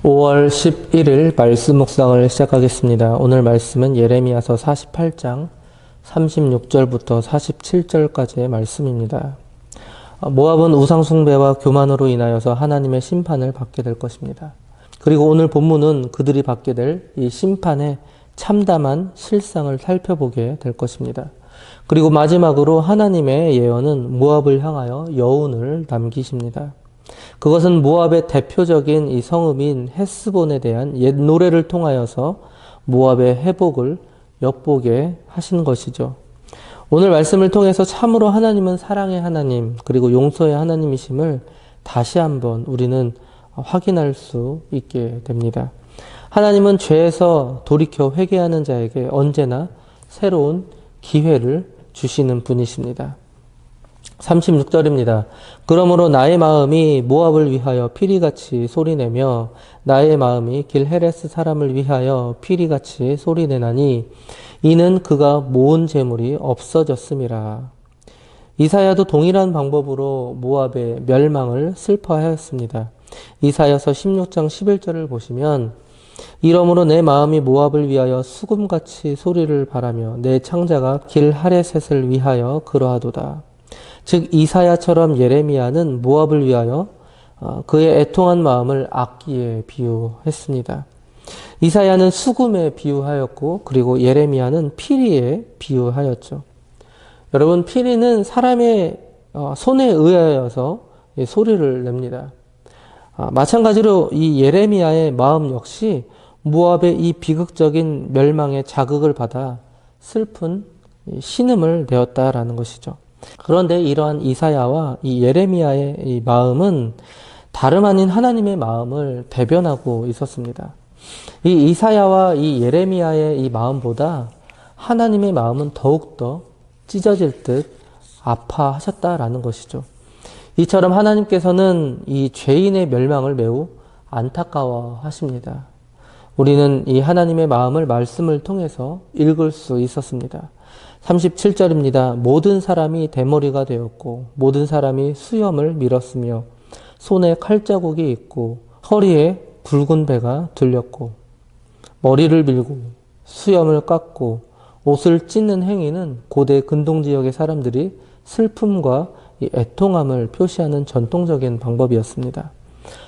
5월 11일 말씀 묵상을 시작하겠습니다. 오늘 말씀은 예레미야서 48장 36절부터 47절까지의 말씀입니다. 모압은 우상 숭배와 교만으로 인하여서 하나님의 심판을 받게 될 것입니다. 그리고 오늘 본문은 그들이 받게 될 이 심판의 참담한 실상을 살펴보게 될 것입니다. 그리고 마지막으로 하나님의 예언은 모압을 향하여 여운을 남기십니다. 그것은 모압의 대표적인 이 성읍인 헤스본에 대한 옛 노래를 통하여서 모압의 회복을 엿보게 하신 것이죠. 오늘 말씀을 통해서 참으로 하나님은 사랑의 하나님 그리고 용서의 하나님이심을 다시 한번 우리는 확인할 수 있게 됩니다. 하나님은 죄에서 돌이켜 회개하는 자에게 언제나 새로운 기회를 주시는 분이십니다. 36절입니다. 그러므로 나의 마음이 모압을 위하여 피리같이 소리내며 나의 마음이 길헤레스 사람을 위하여 피리같이 소리내나니 이는 그가 모은 재물이 없어졌음이라. 이사야도 동일한 방법으로 모압의 멸망을 슬퍼하였습니다. 이사야서 16장 11절을 보시면 이러므로 내 마음이 모압을 위하여 수금같이 소리를 바라며 내 창자가 길하레셋을 위하여 그러하도다. 즉 이사야처럼 예레미야는 모압을 위하여 그의 애통한 마음을 악기에 비유했습니다. 이사야는 수금에 비유하였고 그리고 예레미야는 피리에 비유하였죠. 여러분, 피리는 사람의 손에 의하여서 소리를 냅니다. 마찬가지로 이 예레미야의 마음 역시 모압의 이 비극적인 멸망의 자극을 받아 슬픈 신음을 내었다라는 것이죠. 그런데 이러한 이사야와 이 예레미야의 이 마음은 다름 아닌 하나님의 마음을 대변하고 있었습니다. 이 이사야와 이 예레미야의 이 마음보다 하나님의 마음은 더욱더 찢어질 듯 아파하셨다라는 것이죠. 이처럼 하나님께서는 이 죄인의 멸망을 매우 안타까워 하십니다. 우리는 이 하나님의 마음을 말씀을 통해서 읽을 수 있었습니다. 37절입니다. 모든 사람이 대머리가 되었고 모든 사람이 수염을 밀었으며 손에 칼자국이 있고 허리에 굵은 배가 들렸고 머리를 밀고 수염을 깎고 옷을 찢는 행위는 고대 근동 지역의 사람들이 슬픔과 이 애통함을 표시하는 전통적인 방법이었습니다.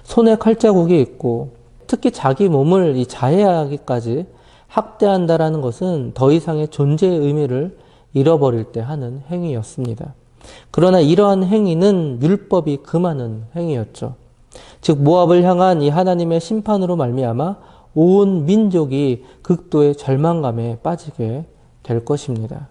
손에 칼자국이 있고 특히 자기 몸을 이 자해하기까지 학대한다라는 것은 더 이상의 존재의 의미를 잃어버릴 때 하는 행위였습니다. 그러나 이러한 행위는 율법이 금하는 행위였죠. 즉 모압을 향한 이 하나님의 심판으로 말미암아 온 민족이 극도의 절망감에 빠지게 될 것입니다.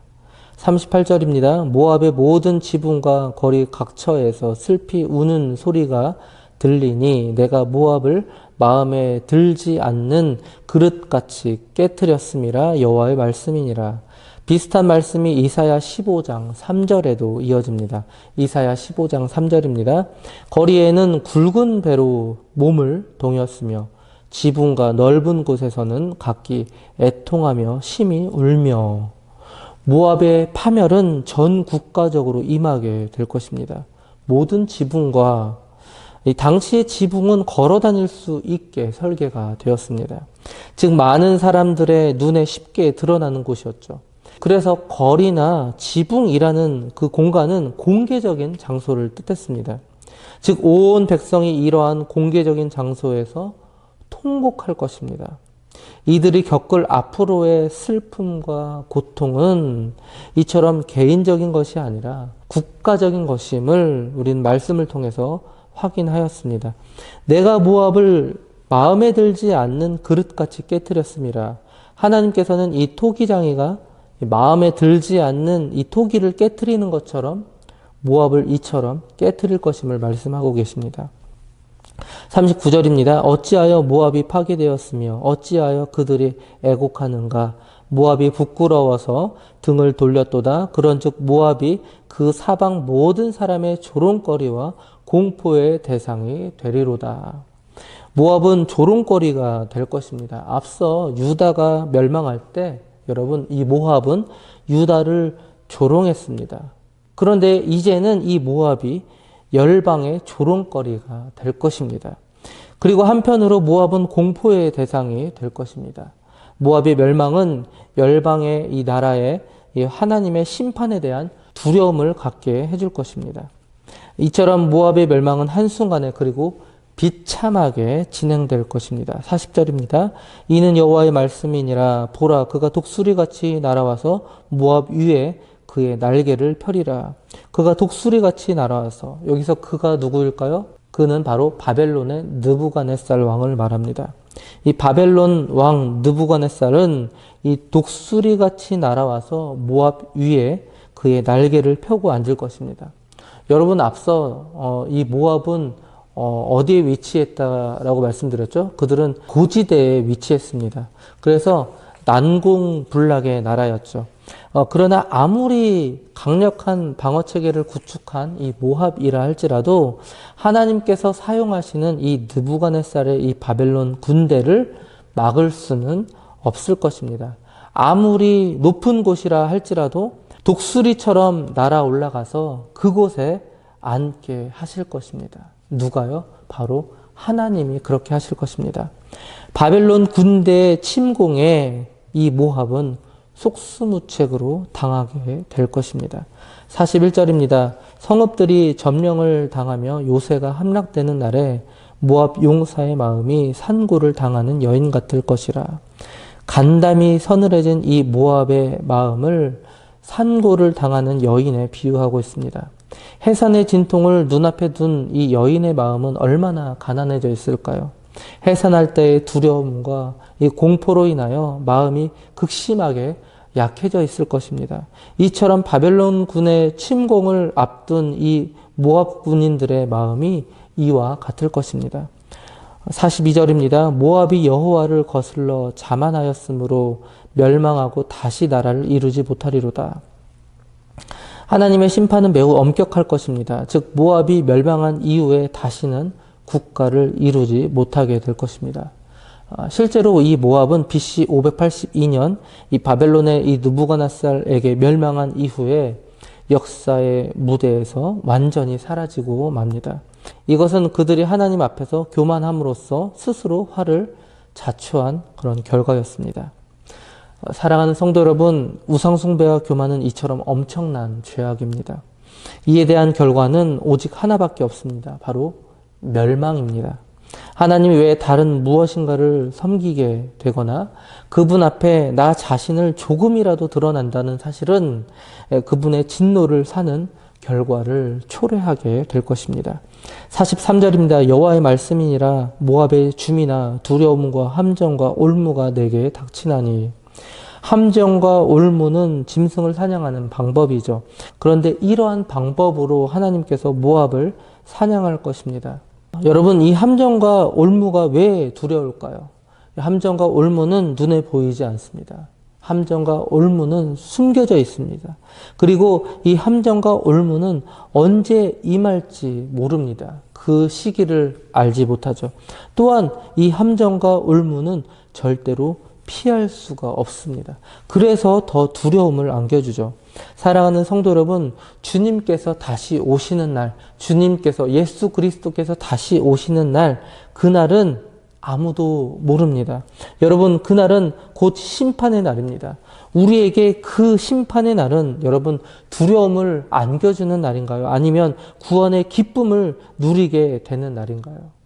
38절입니다. 모압의 모든 지붕과 거리 각처에서 슬피 우는 소리가 들리니 내가 모압을 마음에 들지 않는 그릇같이 깨트렸음이라 여호와의 말씀이니라. 비슷한 말씀이 이사야 15장 3절에도 이어집니다. 이사야 15장 3절입니다. 거리에는 굵은 배로 몸을 동였으며 지붕과 넓은 곳에서는 각기 애통하며 심히 울며. 모압의 파멸은 전 국가적으로 임하게 될 것입니다. 모든 지붕과 당시의 지붕은 걸어 다닐 수 있게 설계가 되었습니다. 즉 많은 사람들의 눈에 쉽게 드러나는 곳이었죠. 그래서 거리나 지붕이라는 그 공간은 공개적인 장소를 뜻했습니다. 즉 온 백성이 이러한 공개적인 장소에서 통곡할 것입니다. 이들이 겪을 앞으로의 슬픔과 고통은 이처럼 개인적인 것이 아니라 국가적인 것임을 우리는 말씀을 통해서 확인하였습니다. 내가 모압을 마음에 들지 않는 그릇같이 깨트렸음이라. 하나님께서는 이 토기장이가 마음에 들지 않는 이 토기를 깨트리는 것처럼 모압을 이처럼 깨트릴 것임을 말씀하고 계십니다. 39절입니다. 어찌하여 모압이 파괴되었으며 어찌하여 그들이 애곡하는가. 모압이 부끄러워서 등을 돌렸도다. 그런즉 모압이 그 사방 모든 사람의 조롱거리와 공포의 대상이 되리로다. 모압은 조롱거리가 될 것입니다. 앞서 유다가 멸망할 때 여러분 이 모압은 유다를 조롱했습니다. 그런데 이제는 이 모압이 열방의 조롱거리가 될 것입니다. 그리고 한편으로 모압은 공포의 대상이 될 것입니다. 모압의 멸망은 열방의 이 나라의 이 하나님의 심판에 대한 두려움을 갖게 해줄 것입니다. 이처럼 모압의 멸망은 한순간에 그리고 비참하게 진행될 것입니다. 40절입니다. 이는 여호와의 말씀이니라. 보라, 그가 독수리같이 날아와서 모압 위에 그의 날개를 펴리라. 그가 독수리같이 날아와서, 여기서 그가 누구일까요? 그는 바로 바벨론의 느부갓네살 왕을 말합니다. 이 바벨론 왕 느부갓네살은 이 독수리같이 날아와서 모압 위에 그의 날개를 펴고 앉을 것입니다. 여러분, 앞서 이 모압은 어디에 위치했다라고 말씀드렸죠? 그들은 고지대에 위치했습니다. 그래서 난공불락의 나라였죠. 그러나 아무리 강력한 방어체계를 구축한 이 모압이라 할지라도 하나님께서 사용하시는 이 느부갓네살의 이 바벨론 군대를 막을 수는 없을 것입니다. 아무리 높은 곳이라 할지라도 독수리처럼 날아 올라가서 그곳에 앉게 하실 것입니다. 누가요? 바로 하나님이 그렇게 하실 것입니다. 바벨론 군대의 침공에 이 모압은 속수무책으로 당하게 될 것입니다. 41절입니다. 성읍들이 점령을 당하며 요새가 함락되는 날에 모압 용사의 마음이 산고를 당하는 여인 같을 것이라. 간담이 서늘해진 이 모압의 마음을 산고를 당하는 여인에 비유하고 있습니다. 해산의 진통을 눈앞에 둔 이 여인의 마음은 얼마나 가난해져 있을까요? 해산할 때의 두려움과 이 공포로 인하여 마음이 극심하게 약해져 있을 것입니다. 이처럼 바벨론 군의 침공을 앞둔 이 모압 군인들의 마음이 이와 같을 것입니다. 42절입니다. 모압이 여호와를 거슬러 자만하였으므로 멸망하고 다시 나라를 이루지 못하리로다. 하나님의 심판은 매우 엄격할 것입니다. 즉 모압이 멸망한 이후에 다시는 국가를 이루지 못하게 될 것입니다. 실제로 이 모압은 BC 582년 이 바벨론의 이 느부갓네살에게 멸망한 이후에 역사의 무대에서 완전히 사라지고 맙니다. 이것은 그들이 하나님 앞에서 교만함으로써 스스로 화를 자초한 그런 결과였습니다. 사랑하는 성도 여러분, 우상숭배와 교만은 이처럼 엄청난 죄악입니다. 이에 대한 결과는 오직 하나밖에 없습니다. 바로 멸망입니다. 하나님 외에 다른 무엇인가를 섬기게 되거나 그분 앞에 나 자신을 조금이라도 드러난다는 사실은 그분의 진노를 사는 결과를 초래하게 될 것입니다. 43절입니다. 여호와의 말씀이니라. 모압의 줌이나 두려움과 함정과 올무가 내게 닥치나니. 함정과 올무는 짐승을 사냥하는 방법이죠. 그런데 이러한 방법으로 하나님께서 모압을 사냥할 것입니다. 여러분, 이 함정과 올무가 왜 두려울까요? 함정과 올무는 눈에 보이지 않습니다. 함정과 올무는 숨겨져 있습니다. 그리고 이 함정과 올무는 언제 임할지 모릅니다. 그 시기를 알지 못하죠. 또한 이 함정과 올무는 절대로 피할 수가 없습니다. 그래서 더 두려움을 안겨주죠. 사랑하는 성도 여러분, 주님께서 다시 오시는 날, 주님께서 예수 그리스도께서 다시 오시는 날, 그날은 아무도 모릅니다. 여러분, 그날은 곧 심판의 날입니다. 우리에게 그 심판의 날은 여러분 두려움을 안겨주는 날인가요? 아니면 구원의 기쁨을 누리게 되는 날인가요?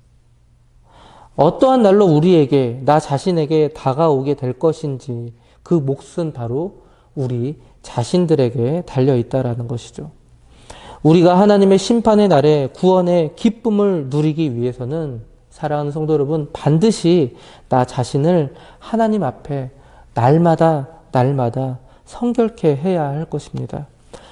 어떠한 날로 우리에게, 나 자신에게 다가오게 될 것인지 그 몫은 바로 우리 자신들에게 달려있다라는 것이죠. 우리가 하나님의 심판의 날에 구원의 기쁨을 누리기 위해서는 사랑하는 성도 여러분, 반드시 나 자신을 하나님 앞에 날마다 성결케 해야 할 것입니다.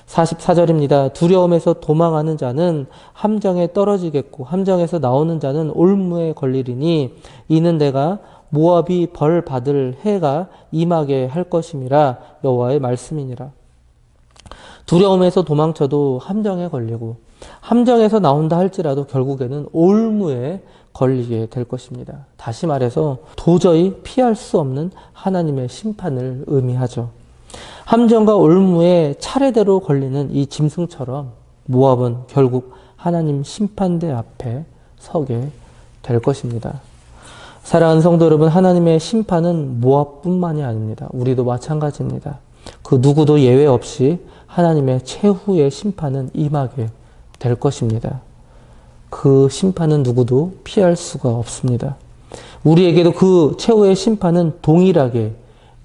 44절입니다. 두려움에서 도망하는 자는 함정에 떨어지겠고 함정에서 나오는 자는 올무에 걸리리니 이는 내가 모압이 벌 받을 해가 임하게 할 것임이라. 여호와의 말씀이니라. 두려움에서 도망쳐도 함정에 걸리고 함정에서 나온다 할지라도 결국에는 올무에 걸리게 될 것입니다. 다시 말해서 도저히 피할 수 없는 하나님의 심판을 의미하죠. 함정과 올무에 차례대로 걸리는 이 짐승처럼 모압은 결국 하나님 심판대 앞에 서게 될 것입니다. 사랑하는 성도 여러분, 하나님의 심판은 모압뿐만이 아닙니다. 우리도 마찬가지입니다. 그 누구도 예외 없이 하나님의 최후의 심판은 임하게 될 것입니다. 그 심판은 누구도 피할 수가 없습니다. 우리에게도 그 최후의 심판은 동일하게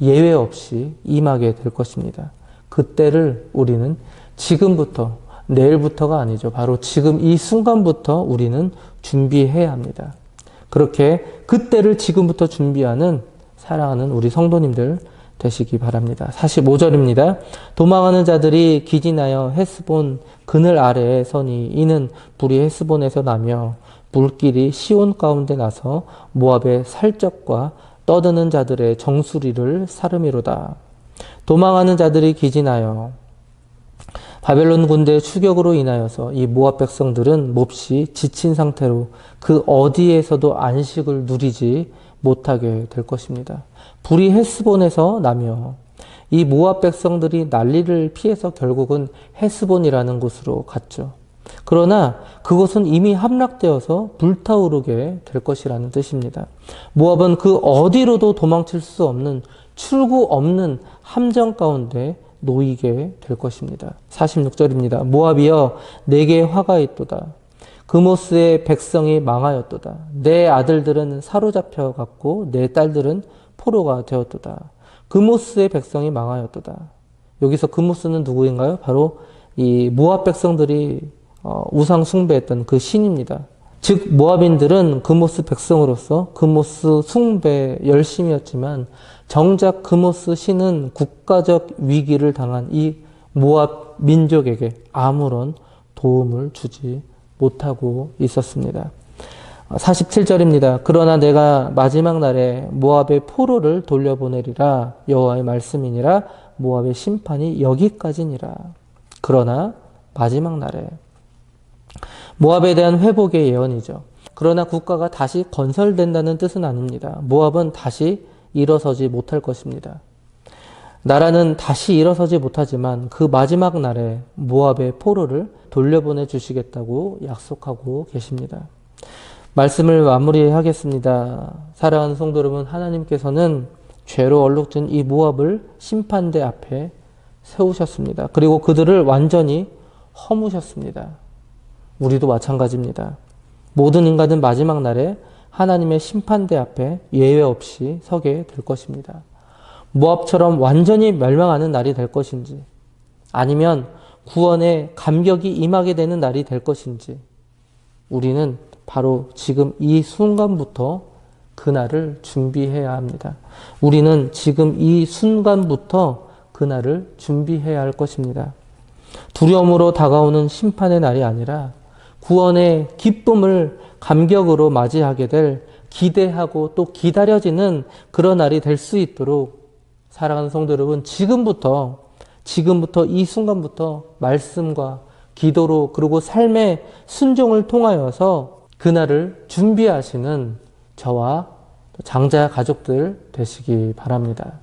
예외 없이 임하게 될 것입니다. 그때를 우리는 지금부터, 내일부터가 아니죠. 바로 지금 이 순간부터 우리는 준비해야 합니다. 그렇게 그때를 지금부터 준비하는 사랑하는 우리 성도님들 되시기 바랍니다. 45절입니다. 도망하는 자들이 기진하여 헤스본 그늘 아래에 서니 이는 불이 헤스본에서 나며 불길이 시온 가운데 나서 모압의 살적과 떠드는 자들의 정수리를 사르미로다. 도망하는 자들이 기진하여 바벨론 군대의 추격으로 인하여서 이 모압 백성들은 몹시 지친 상태로 그 어디에서도 안식을 누리지 못하게 될 것입니다. 불이 헤스본에서 나며 이 모압 백성들이 난리를 피해서 결국은 헤스본이라는 곳으로 갔죠. 그러나 그곳은 이미 함락되어서 불타오르게 될 것이라는 뜻입니다. 모압은 그 어디로도 도망칠 수 없는 출구 없는 함정 가운데 놓이게 될 것입니다. 46절입니다. 모압이여 내게 화가 있도다. 그모스의 백성이 망하였도다. 내 아들들은 사로잡혀 갔고 내 딸들은 포로가 되었도다. 그모스의 백성이 망하였도다. 여기서 그모스는 누구인가요? 바로 이 모압 백성들이 우상 숭배했던 그 신입니다. 즉 모압인들은 그모스 백성으로서 그모스 숭배 열심이었지만 정작 그모스 신은 국가적 위기를 당한 이 모압 민족에게 아무런 도움을 주지 못하고 있었습니다. 47절입니다. 그러나 내가 마지막 날에 모압의 포로를 돌려보내리라. 여호와의 말씀이니라. 모압의 심판이 여기까지니라. 그러나 마지막 날에 모압에 대한 회복의 예언이죠. 그러나 국가가 다시 건설된다는 뜻은 아닙니다. 모압은 다시 일어서지 못할 것입니다. 나라는 다시 일어서지 못하지만 그 마지막 날에 모압의 포로를 돌려보내 주시겠다고 약속하고 계십니다. 말씀을 마무리하겠습니다. 사랑하는 성도 여러분, 하나님께서는 죄로 얼룩진 이 모압을 심판대 앞에 세우셨습니다. 그리고 그들을 완전히 허무셨습니다. 우리도 마찬가지입니다. 모든 인간은 마지막 날에 하나님의 심판대 앞에 예외 없이 서게 될 것입니다. 모압처럼 완전히 멸망하는 날이 될 것인지, 아니면 구원의 감격이 임하게 되는 날이 될 것인지, 우리는 바로 지금 이 순간부터 그날을 준비해야 합니다. 우리는 지금 이 순간부터 그날을 준비해야 할 것입니다. 두려움으로 다가오는 심판의 날이 아니라 구원의 기쁨을 감격으로 맞이하게 될 기대하고 또 기다려지는 그런 날이 될 수 있도록 사랑하는 성도 여러분, 지금부터 이 순간부터 말씀과 기도로 그리고 삶의 순종을 통하여서 그날을 준비하시는 저와 장자 가족들 되시기 바랍니다.